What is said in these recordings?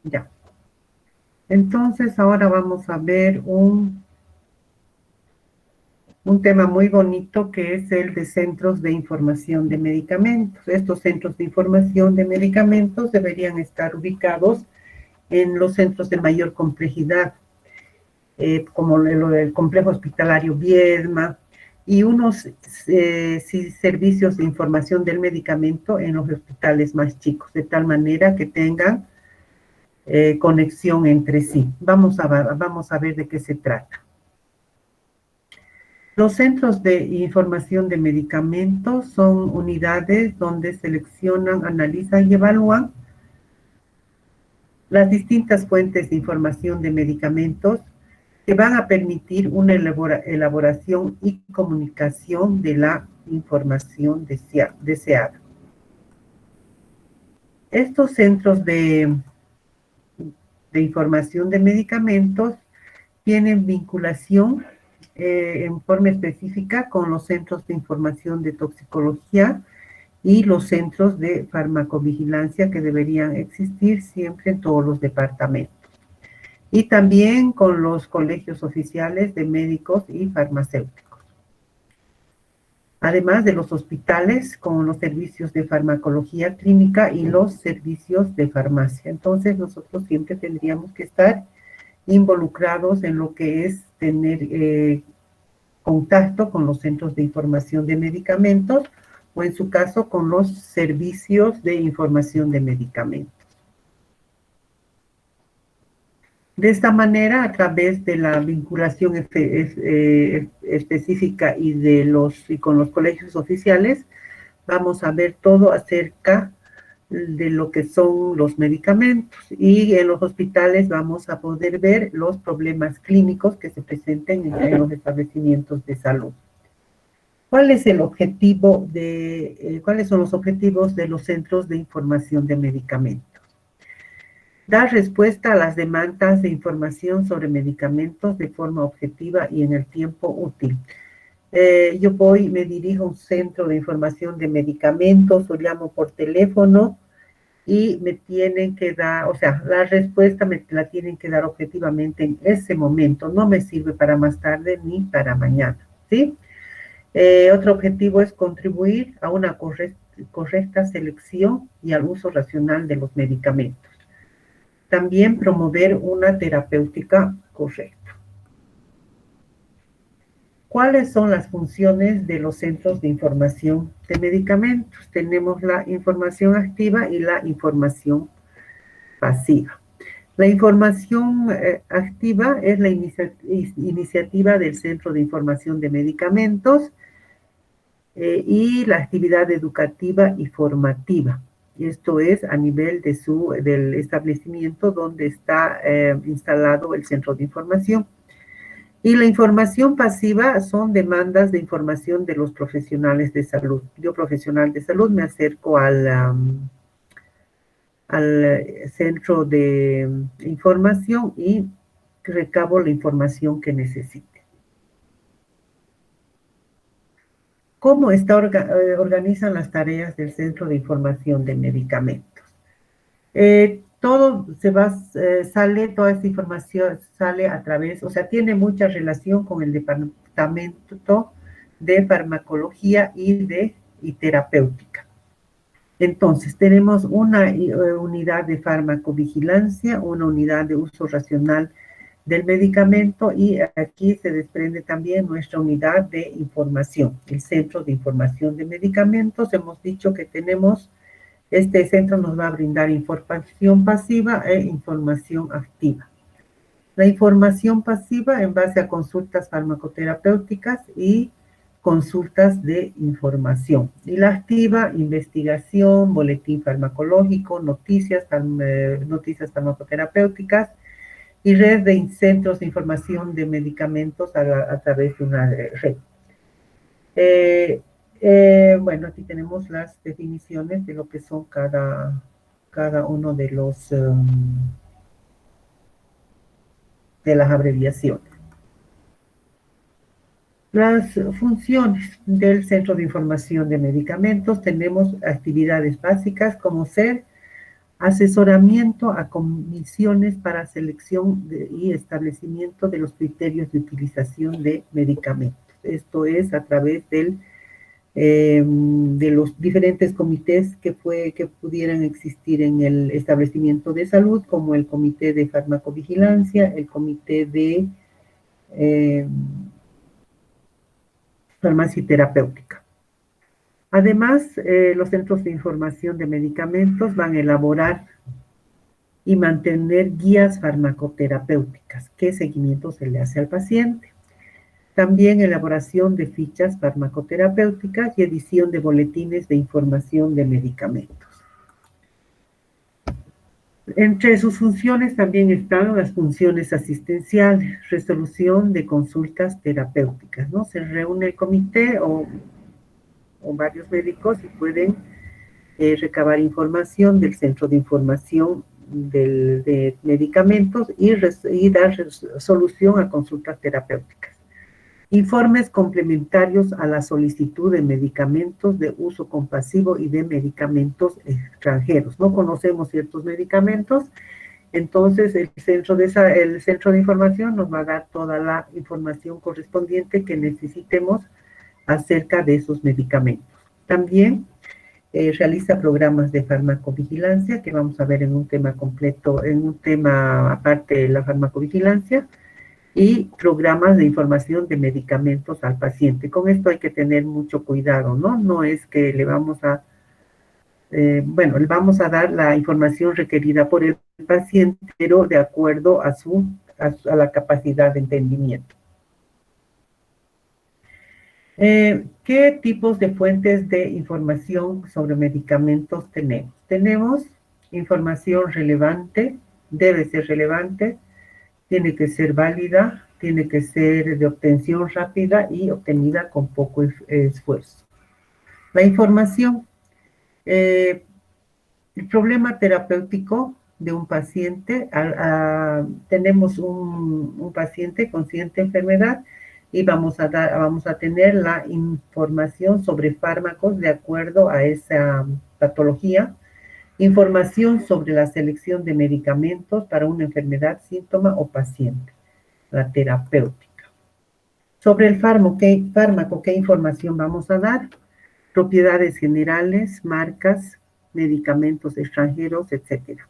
Ya. Entonces, ahora vamos a ver un tema muy bonito que es el de centros de información de medicamentos. Estos centros de información de medicamentos deberían estar ubicados en los centros de mayor complejidad, como el complejo hospitalario Viedma, y unos servicios de información del medicamento en los hospitales más chicos, de tal manera que tengan conexión entre sí. Vamos a ver de qué se trata. Los centros de información de medicamentos son unidades donde seleccionan, analizan y evalúan las distintas fuentes de información de medicamentos que van a permitir una elaboración y comunicación de la información deseada. Estos centros de información de medicamentos tienen vinculación en forma específica con los centros de información de toxicología y los centros de farmacovigilancia que deberían existir siempre en todos los departamentos. Y también con los colegios oficiales de médicos y farmacéuticos. Además de los hospitales con los servicios de farmacología clínica y los servicios de farmacia. Entonces nosotros siempre tendríamos que estar involucrados en lo que es tener contacto con los centros de información de medicamentos o en su caso con los servicios de información de medicamentos. De esta manera, a través de la vinculación específica y con los colegios oficiales, vamos a ver todo acerca de lo que son los medicamentos, y en los hospitales vamos a poder ver los problemas clínicos que se presenten en los establecimientos de salud. ¿Cuáles son los objetivos de los centros de información de medicamentos? Dar respuesta a las demandas de información sobre medicamentos de forma objetiva y en el tiempo útil. Me dirijo a un centro de información de medicamentos o llamo por teléfono y me tienen que dar, o sea, la respuesta me la tienen que dar objetivamente en ese momento. No me sirve para más tarde ni para mañana, ¿sí? Otro objetivo es contribuir a una correcta selección y al uso racional de los medicamentos. También promover una terapéutica correcta. ¿Cuáles son las funciones de los centros de información de medicamentos? Tenemos la información activa y la información pasiva. La información activa es la iniciativa del Centro de Información de Medicamentos y la actividad educativa y formativa. Esto es a nivel del establecimiento donde está instalado el centro de información. Y la información pasiva son demandas de información de los profesionales de salud. Yo, profesional de salud, me acerco al centro de información y recabo la información que necesite. ¿Cómo organizan las tareas del Centro de Información de Medicamentos? Toda esta información sale a través, o sea, tiene mucha relación con el departamento de farmacología y terapéutica. Entonces, tenemos una unidad de farmacovigilancia, una unidad de uso racional del medicamento, y aquí se desprende también nuestra unidad de información, el Centro de Información de Medicamentos. Hemos dicho que este centro nos va a brindar información pasiva e información activa. La información pasiva en base a consultas farmacoterapéuticas y consultas de información. Y la activa, investigación, boletín farmacológico, noticias farmacoterapéuticas y red de centros de información de medicamentos a través de una red. Bueno, aquí tenemos las definiciones de lo que son cada uno de las abreviaciones. Las funciones del Centro de Información de Medicamentos: tenemos actividades básicas como ser asesoramiento a comisiones para selección y establecimiento de los criterios de utilización de medicamentos. Esto es a través de los diferentes comités que pudieran existir en el establecimiento de salud, como el comité de farmacovigilancia, el comité de farmacia y terapéutica. Además, los centros de información de medicamentos van a elaborar y mantener guías farmacoterapéuticas. ¿Qué seguimiento se le hace al paciente? También elaboración de fichas farmacoterapéuticas y edición de boletines de información de medicamentos. Entre sus funciones también están las funciones asistenciales, resolución de consultas terapéuticas, ¿no? Se reúne el comité o varios médicos y pueden recabar información del centro de información de medicamentos y dar solución a consultas terapéuticas. Informes complementarios a la solicitud de medicamentos de uso compasivo y de medicamentos extranjeros. No conocemos ciertos medicamentos, entonces el centro de información nos va a dar toda la información correspondiente que necesitemos acerca de esos medicamentos. También realiza programas de farmacovigilancia, que vamos a ver en un tema completo, en un tema aparte de la farmacovigilancia, y programas de información de medicamentos al paciente. Con esto hay que tener mucho cuidado, ¿no? No es que le vamos a dar la información requerida por el paciente, pero de acuerdo a la capacidad de entendimiento. ¿Qué tipos de fuentes de información sobre medicamentos tenemos? Tenemos información relevante, debe ser relevante, tiene que ser válida, tiene que ser de obtención rápida y obtenida con poco esfuerzo. La información, el problema terapéutico de un paciente, tenemos un paciente con cierta enfermedad y vamos a tener la información sobre fármacos de acuerdo a esa patología, información sobre la selección de medicamentos para una enfermedad, síntoma o paciente, la terapéutica. Sobre el fármaco, ¿qué información vamos a dar? Propiedades generales, marcas, medicamentos extranjeros, etc.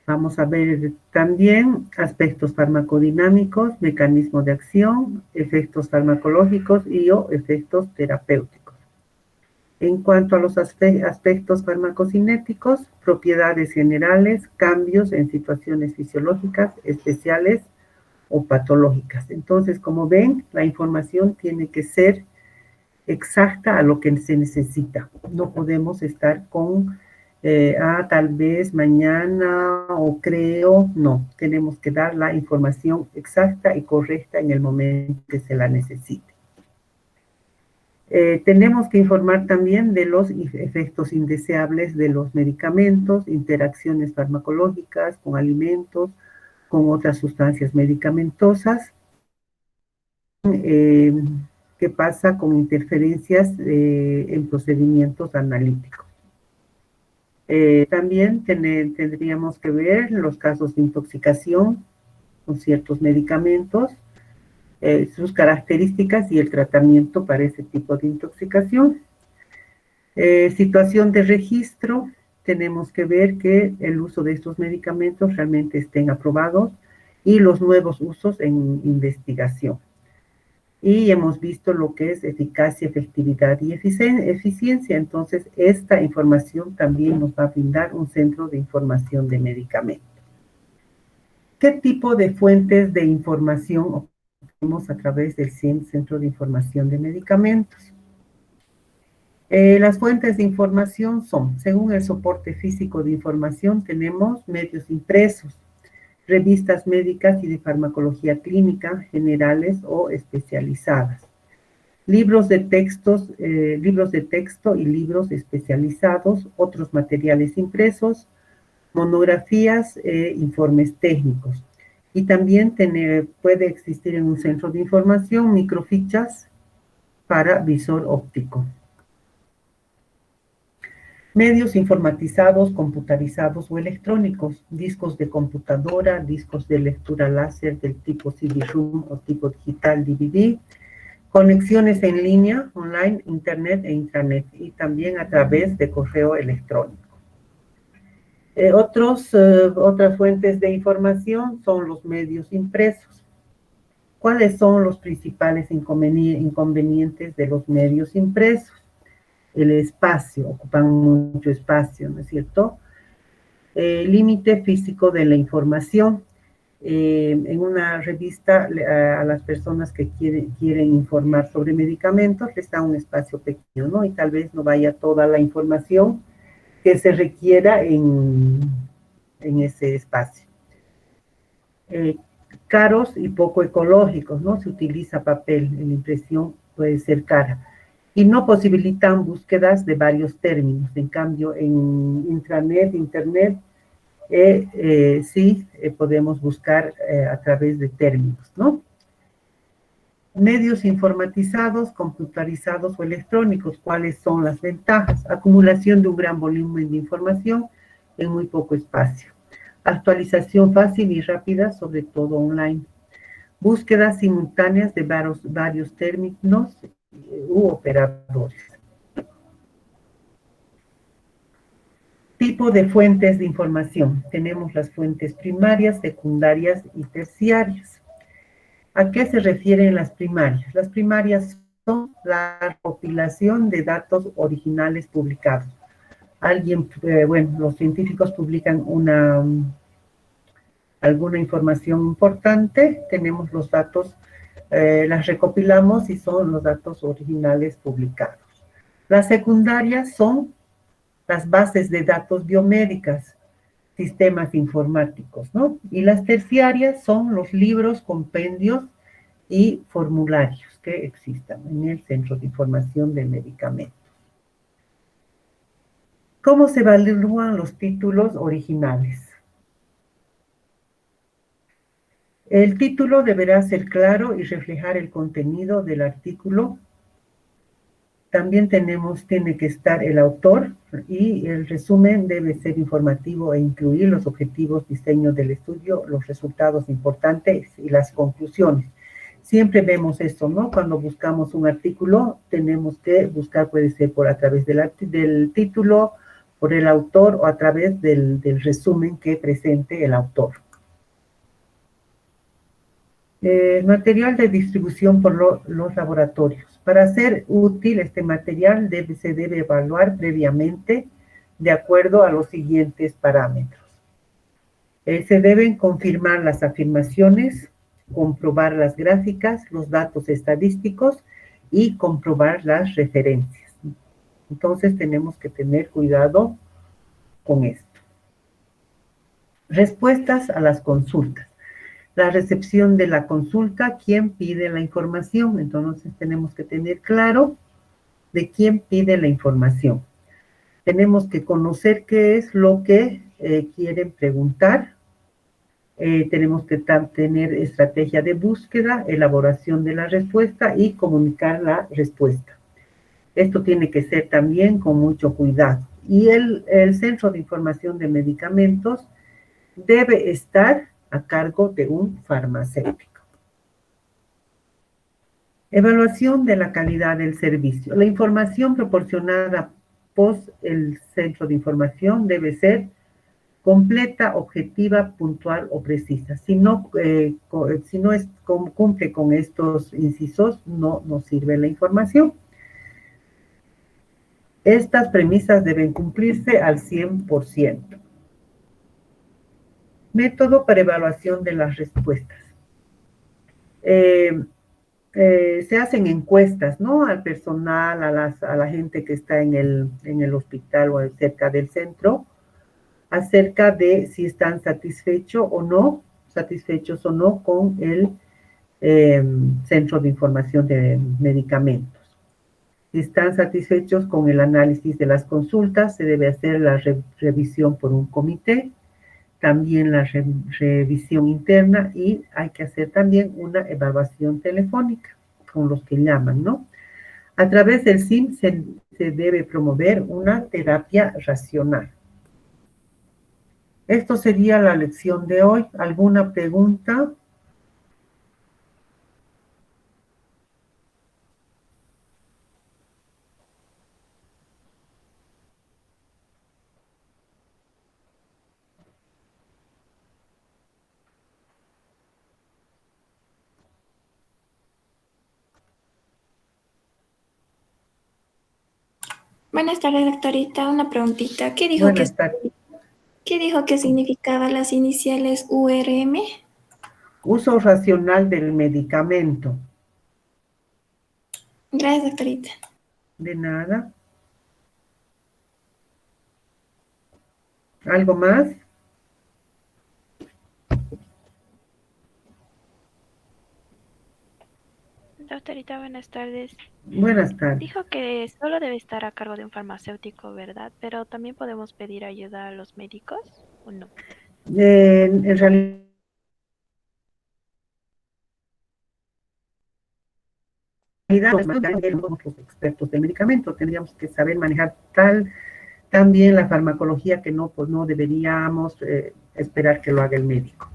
Vamos a ver también aspectos farmacodinámicos, mecanismos de acción, efectos farmacológicos o efectos terapéuticos. En cuanto a los aspectos farmacocinéticos, propiedades generales, cambios en situaciones fisiológicas especiales o patológicas. Entonces, como ven, la información tiene que ser exacta a lo que se necesita. No podemos estar con, tal vez mañana o creo, no. Tenemos que dar la información exacta y correcta en el momento que se la necesite. Tenemos que informar también de los efectos indeseables de los medicamentos, interacciones farmacológicas con alimentos, con otras sustancias medicamentosas. ¿Qué pasa con interferencias en procedimientos analíticos? También tendríamos que ver los casos de intoxicación con ciertos medicamentos, sus características y el tratamiento para ese tipo de intoxicación. Situación de registro, tenemos que ver que el uso de estos medicamentos realmente estén aprobados y los nuevos usos en investigación. Y hemos visto lo que es eficacia, efectividad y eficiencia. Entonces, esta información también nos va a brindar un centro de información de medicamentos. ¿Qué tipo de fuentes de información obtenemos a través del Centro de Información de Medicamentos? Las fuentes de información son, según el soporte físico de información, tenemos medios impresos, revistas médicas y de farmacología clínica, generales o especializadas. Libros de texto y libros especializados, otros materiales impresos, monografías, informes técnicos. Y también puede existir en un centro de información microfichas para visor óptico. Medios informatizados, computarizados o electrónicos, discos de computadora, discos de lectura láser del tipo CD-ROM o tipo digital DVD, conexiones en línea, online, internet e intranet, y también a través de correo electrónico. Otras fuentes de información son los medios impresos. ¿Cuáles son los principales inconvenientes de los medios impresos? El espacio, ocupan mucho espacio, ¿no es cierto? Límite físico de la información. En una revista, a las personas que quieren informar sobre medicamentos, les da un espacio pequeño, ¿no? Y tal vez no vaya toda la información que se requiera en ese espacio. Caros y poco ecológicos, ¿no? Se utiliza papel, la impresión puede ser cara. Y no posibilitan búsquedas de varios términos. En cambio, en intranet, internet, sí podemos buscar a través de términos, ¿no? Medios informatizados, computarizados o electrónicos, ¿cuáles son las ventajas? Acumulación de un gran volumen de información en muy poco espacio. Actualización fácil y rápida, sobre todo online. Búsquedas simultáneas de varios términos u operadores. Tipo de fuentes de información. Tenemos las fuentes primarias, secundarias y terciarias. ¿A qué se refieren las primarias? Las primarias son la recopilación de datos originales publicados. Los científicos publican alguna información importante, tenemos los datos, las recopilamos y son los datos originales publicados. Las secundarias son las bases de datos biomédicas, sistemas informáticos, ¿no? Y las terciarias son los libros, compendios y formularios que existan en el Centro de Información de Medicamentos. ¿Cómo se evalúan los títulos originales? El título deberá ser claro y reflejar el contenido del artículo. También tiene que estar el autor y el resumen debe ser informativo e incluir los objetivos, diseño del estudio, los resultados importantes y las conclusiones. Siempre vemos esto, ¿no? Cuando buscamos un artículo, tenemos que buscar, puede ser a través del título, por el autor o a través del resumen que presente el autor. Material de distribución por los laboratorios. Para ser útil este material se debe evaluar previamente de acuerdo a los siguientes parámetros. Se deben confirmar las afirmaciones, comprobar las gráficas, los datos estadísticos y comprobar las referencias. Entonces tenemos que tener cuidado con esto. Respuestas a las consultas. La recepción de la consulta, quién pide la información. Entonces tenemos que tener claro de quién pide la información. Tenemos que conocer qué es lo que quieren preguntar. Tenemos que tener estrategia de búsqueda, elaboración de la respuesta y comunicar la respuesta. Esto tiene que ser también con mucho cuidado. Y el Centro de Información de Medicamentos debe estar a cargo de un farmacéutico. Evaluación de la calidad del servicio. La información proporcionada post el Centro de Información debe ser completa, objetiva, puntual o precisa. Si no cumple con estos incisos, no nos sirve la información. Estas premisas deben cumplirse al 100%. Método para evaluación de las respuestas. Se hacen encuestas, ¿no? Al personal, a la gente que está en el hospital o cerca del centro, acerca de si están satisfechos o no con el Centro de Información de Medicamentos. Si están satisfechos con el análisis de las consultas, se debe hacer la revisión por un comité, también la revisión interna y hay que hacer también una evaluación telefónica con los que llaman, ¿no? A través del SIM se debe promover una terapia racional. Esto sería la lección de hoy. ¿Alguna pregunta? Buenas tardes, doctorita. Una preguntita. Buenas tardes. ¿Qué dijo que significaban las iniciales URM? Uso racional del medicamento. Gracias, doctorita. De nada. ¿Algo más? Doctorita, buenas tardes. Buenas tardes. Dijo que solo debe estar a cargo de un farmacéutico, ¿verdad? Pero también podemos pedir ayuda a los médicos, ¿o no? En realidad, somos los expertos de medicamento. Tendríamos que saber manejar tan bien la farmacología que no, pues no deberíamos esperar que lo haga el médico.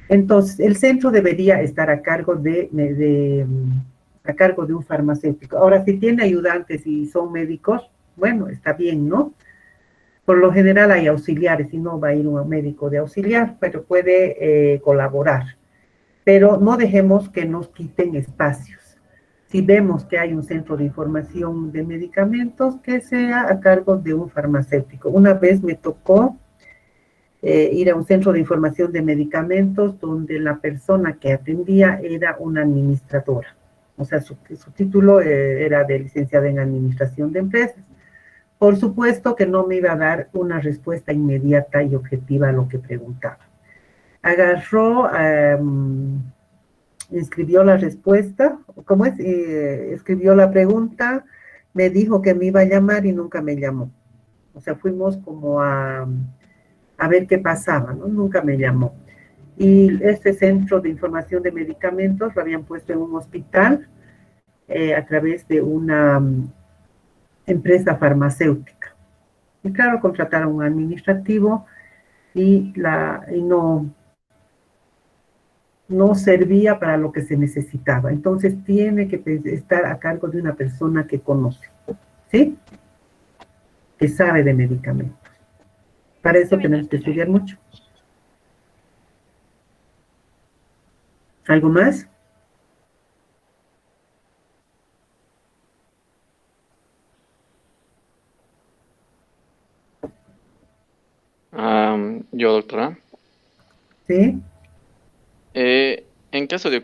Entonces, el centro debería estar a cargo a cargo de un farmacéutico. Ahora, si tiene ayudantes y son médicos, bueno, está bien, ¿no? Por lo general hay auxiliares y no va a ir un médico de auxiliar, pero puede colaborar. Pero no dejemos que nos quiten espacios. Si vemos que hay un centro de información de medicamentos, que sea a cargo de un farmacéutico. Una vez me tocó ir a un centro de información de medicamentos donde la persona que atendía era una administradora. O sea, su título era de licenciada en administración de empresas. Por supuesto que no me iba a dar una respuesta inmediata y objetiva a lo que preguntaba. Agarró, escribió la respuesta, ¿cómo es? Escribió la pregunta, me dijo que me iba a llamar y nunca me llamó. O sea, fuimos como a ver qué pasaba, ¿no? Nunca me llamó. Y este centro de información de medicamentos lo habían puesto en un hospital a través de una empresa farmacéutica. Y claro, contrataron un administrativo y no servía para lo que se necesitaba. Entonces tiene que estar a cargo de una persona que conoce, ¿sí? Que sabe de medicamentos. Para eso tenemos que estudiar mucho. ¿Algo más? Yo, doctora. ¿Sí? En caso de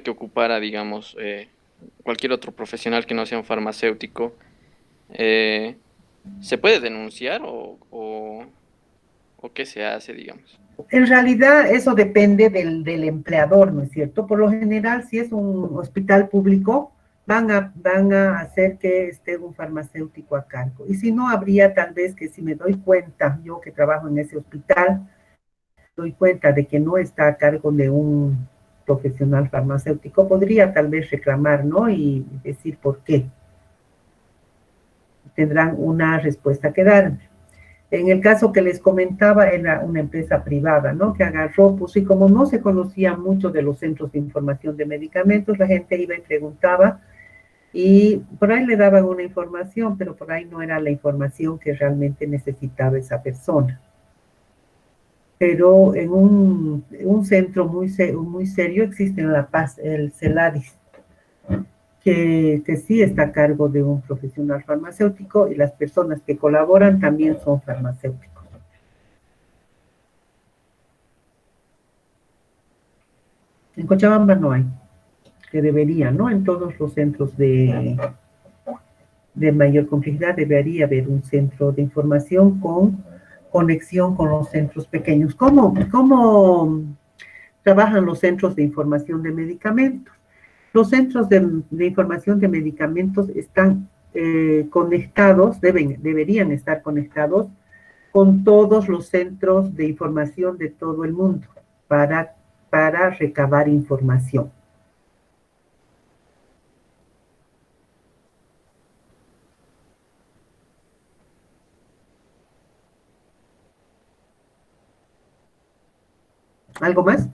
que ocupara, digamos, cualquier otro profesional que no sea un farmacéutico, eh, ¿se puede denunciar o qué se hace, digamos? En realidad eso depende del empleador, ¿no es cierto? Por lo general, si es un hospital público, van a hacer que esté un farmacéutico a cargo. Y si no, habría tal vez que si me doy cuenta, yo que trabajo en ese hospital, doy cuenta de que no está a cargo de un profesional farmacéutico, podría tal vez reclamar, ¿no? Y decir por qué. Tendrán una respuesta que dar. En el caso que les comentaba, era una empresa privada, ¿no? Que agarró, pues y como no se conocía mucho de los centros de información de medicamentos, la gente iba y preguntaba y por ahí le daban una información, pero por ahí no era la información que realmente necesitaba esa persona. Pero en un centro muy serio existe en La Paz, el CELADIS, que sí está a cargo de un profesional farmacéutico y las personas que colaboran también son farmacéuticos. En Cochabamba no hay, que debería, ¿no? En todos los centros de mayor complejidad debería haber un centro de información con conexión con los centros pequeños. ¿Cómo trabajan los centros de información de medicamentos? Los centros de información de medicamentos están conectados, deberían estar conectados con todos los centros de información de todo el mundo para recabar información. ¿Algo más?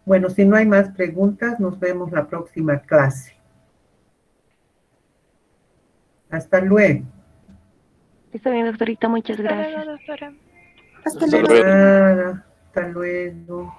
Bueno, si no hay más preguntas, nos vemos la próxima clase. Hasta luego. Está bien, doctorita, muchas Hasta luego, gracias. doctora. Hasta Hasta luego. luego. Nada, hasta luego.